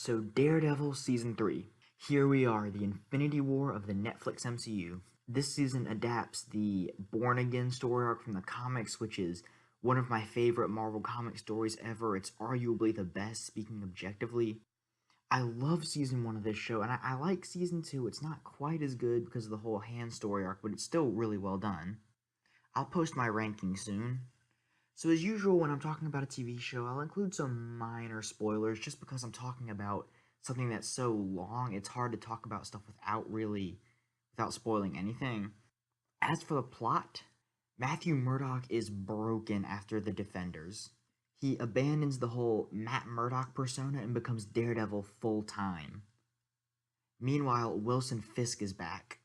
So Daredevil Season 3. Here we are, the Infinity War of the Netflix MCU. This season adapts the Born Again story arc from the comics, which is one of my favorite Marvel comic stories ever. It's arguably the best, speaking objectively. I love Season 1 of this show, and I like Season 2. It's not quite as good because of the whole hand story arc, but it's still really well done. I'll post my ranking soon. So as usual, when I'm talking about a TV show, I'll include some minor spoilers just because I'm talking about something that's so long, it's hard to talk about stuff without spoiling anything. As for the plot, Matthew Murdock is broken after the Defenders. He abandons the whole Matt Murdock persona and becomes Daredevil full time. Meanwhile, Wilson Fisk is back.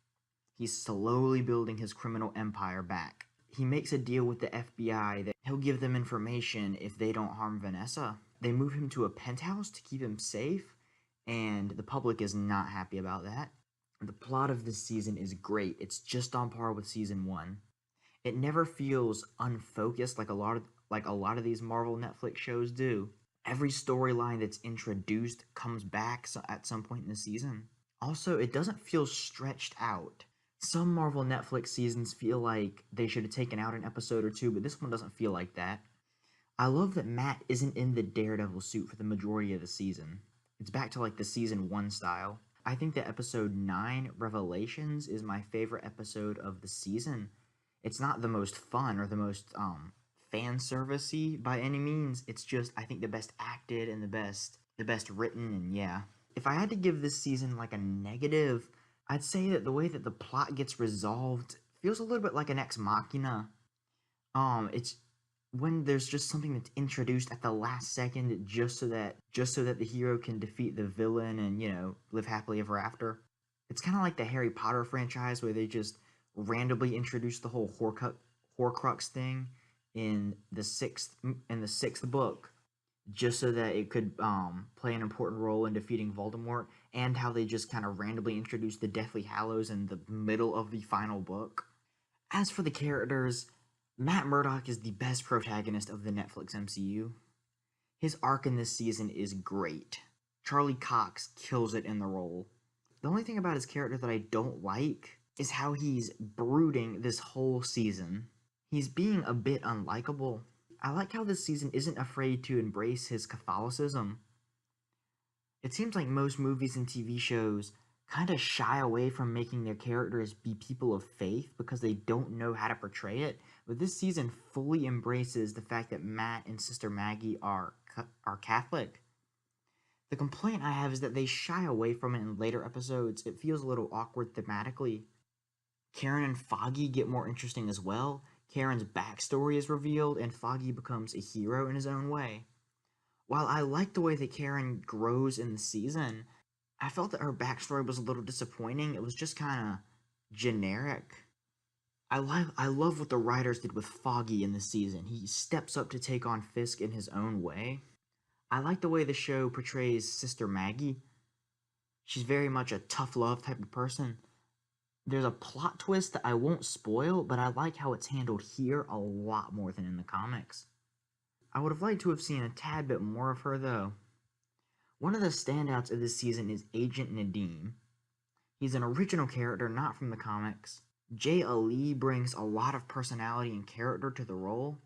He's slowly building his criminal empire back. He makes a deal with the FBI that he'll give them information if they don't harm Vanessa. They move him to a penthouse to keep him safe, and the public is not happy about that. The plot of this season is great. It's just on par with season 1. It never feels unfocused like a lot of these Marvel Netflix shows do. Every storyline that's introduced comes back at some point in the season. Also, it doesn't feel stretched out. Some Marvel Netflix seasons feel like they should have taken out an episode or two, but this one doesn't feel like that. I love that Matt isn't in the Daredevil suit for the majority of the season. It's back to like the season 1 style. I think that episode 9, Revelations, is my favorite episode of the season. It's not the most fun or the most fan servicey by any means. It's just, I think, the best acted and the best written, and yeah. If I had to give this season like a negative, I'd say that the way that the plot gets resolved feels a little bit like an ex machina. It's when there's just something that's introduced at the last second just so that the hero can defeat the villain and, live happily ever after. It's kind of like the Harry Potter franchise where they just randomly introduce the whole Horcrux thing in the sixth book just so that it could play an important role in defeating Voldemort, and how they just kind of randomly introduced the Deathly Hallows in the middle of the final book. As for the characters, Matt Murdock is the best protagonist of the Netflix MCU. His arc in this season is great. Charlie Cox kills it in the role. The only thing about his character that I don't like is how he's brooding this whole season. He's being a bit unlikable. I like how this season isn't afraid to embrace his Catholicism. It seems like most movies and TV shows kind of shy away from making their characters be people of faith because they don't know how to portray it, but this season fully embraces the fact that Matt and Sister Maggie are Catholic. The complaint I have is that they shy away from it in later episodes. It feels a little awkward thematically. Karen and Foggy get more interesting as well. Karen's backstory is revealed, and Foggy becomes a hero in his own way. While I like the way that Karen grows in the season, I felt that her backstory was a little disappointing. It was just kind of generic. I love what the writers did with Foggy in this season. He steps up to take on Fisk in his own way. I like the way the show portrays Sister Maggie. She's very much a tough love type of person. There's a plot twist that I won't spoil, but I like how it's handled here a lot more than in the comics. I would have liked to have seen a tad bit more of her, though. One of the standouts of this season is Agent Nadeem. He's an original character not from the comics. Jay Ali brings a lot of personality and character to the role.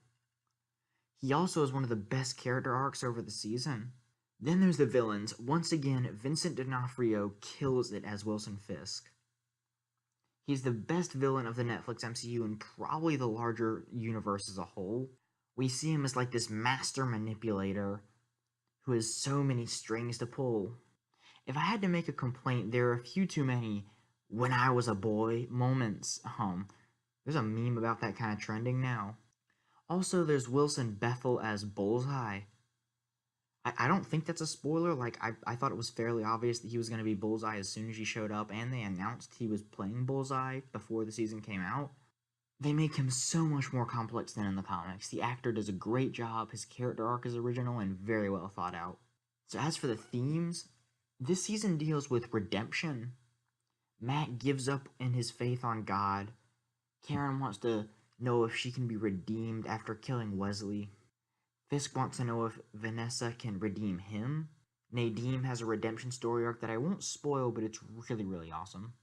He also is one of the best character arcs over the season. Then there's the villains. Once again, Vincent D'Onofrio kills it as Wilson Fisk. He's the best villain of the Netflix MCU and probably the larger universe as a whole. We see him as like this master manipulator who has so many strings to pull. If I had to make a complaint, there are a few too many "when I was a boy" moments. There's a meme about that kind of trending now. Also, there's Wilson Bethel as Bullseye. I don't think that's a spoiler. I thought it was fairly obvious that he was going to be Bullseye as soon as he showed up, and they announced he was playing Bullseye before the season came out. They make him so much more complex than in the comics. The actor does a great job, his character arc is original and very well thought out. So as for the themes, this season deals with redemption. Matt gives up in his faith on God. Karen wants to know if she can be redeemed after killing Wesley. Fisk wants to know if Vanessa can redeem him. Nadim has a redemption story arc that I won't spoil, but it's really, really awesome.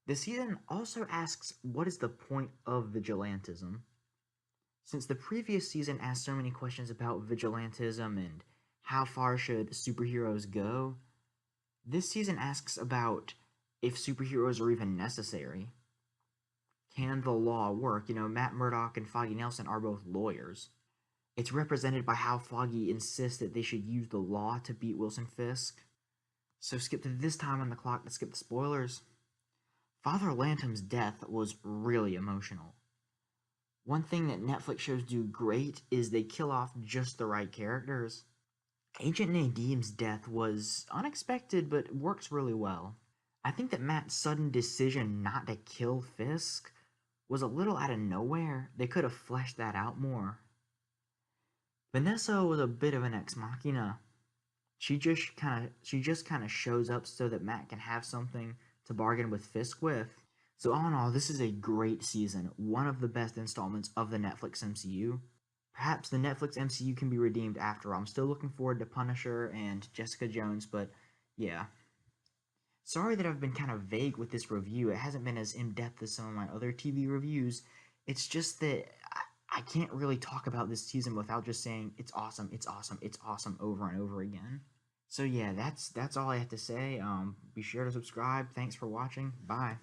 The season also asks, what is the point of vigilantism? Since the previous season asked so many questions about vigilantism and how far should superheroes go, this season asks about if superheroes are even necessary. Can the law work? Matt Murdock and Foggy Nelson are both lawyers. It's represented by how Foggy insists that they should use the law to beat Wilson Fisk. So skip to this time on the clock to skip the spoilers. Father Lantom's death was really emotional. One thing that Netflix shows do great is they kill off just the right characters. Agent Nadim's death was unexpected, but works really well. I think that Matt's sudden decision not to kill Fisk was a little out of nowhere. They could have fleshed that out more. Vanessa was a bit of an ex machina. She just kind of shows up so that Matt can have something to bargain with Fisk with. So all in all, this is a great season, one of the best installments of the Netflix MCU. Perhaps the Netflix MCU can be redeemed after all. I'm still looking forward to Punisher and Jessica Jones, but yeah. Sorry that I've been kind of vague with this review. It hasn't been as in-depth as some of my other TV reviews. It's just that I can't really talk about this season without just saying it's awesome, it's awesome, it's awesome over and over again. So yeah, that's all I have to say. Be sure to subscribe. Thanks for watching. Bye.